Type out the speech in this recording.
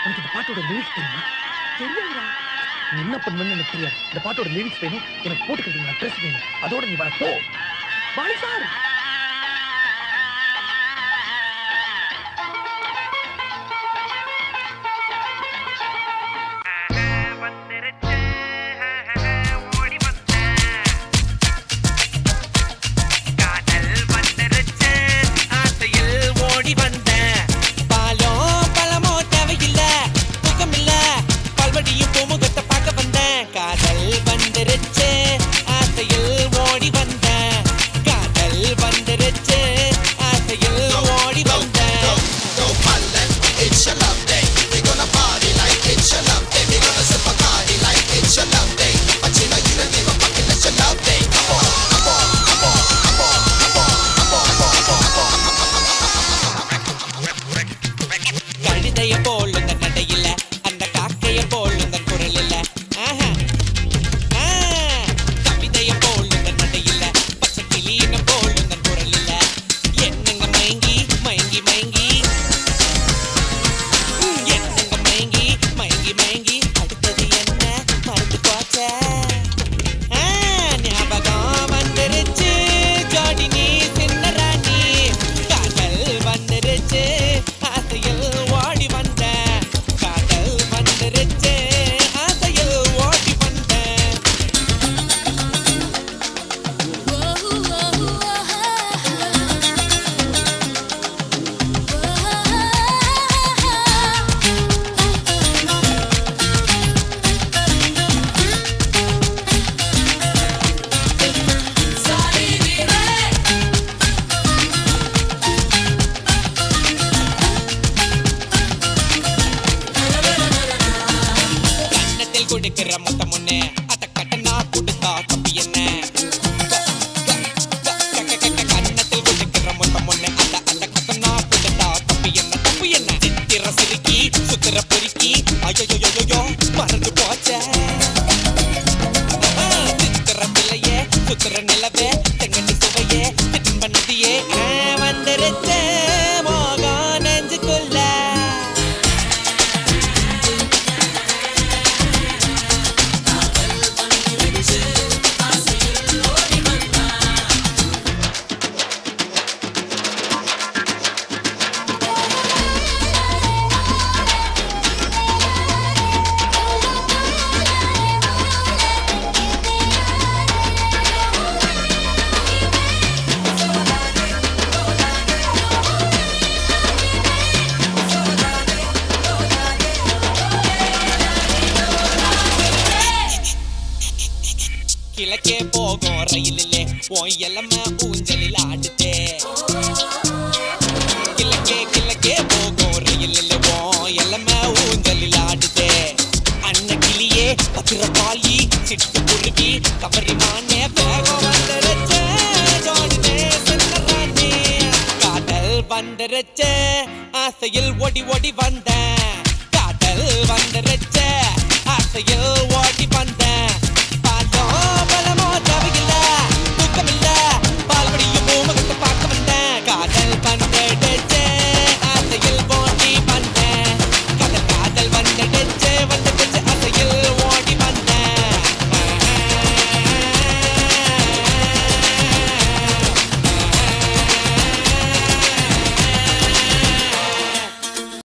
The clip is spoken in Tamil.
உனக்கு இந்த பாட்டோட லிரிக்ஸ் தெரியுமா? தெரியுங்களா? நீ என்ன பண்ணுவேன்னு எனக்கு தெரியாது. இந்த பாட்டோட லிரிக்ஸ் வேணும், எனக்கு போட்டுக்கிறதுக்கு ட்ரெஸ் வேணும். அதோட நீ வர போ. பாலி சார் கிழக்கே போகும் ரயிலிலே ஓய் எல்லாமே ஊஞ்சலில் ஆடுதே. கிழக்கே போகும் ரயிலிலே ஓய் எல்லாமே ஊஞ்சலில் ஆடுதே. அண்ணன் கிளியே பத்திரப்பாளி சிட்டு குருவி கபரிமானே வேகம் வந்துருச்சே. ஜோடினே சின்னராணி காதல் வந்துருச்சே. ஆசையில் ஓடி ஓடி வந்தேன். காதல் வந்துருச்சே. ஆசையில் ஓடி வந்தேன்.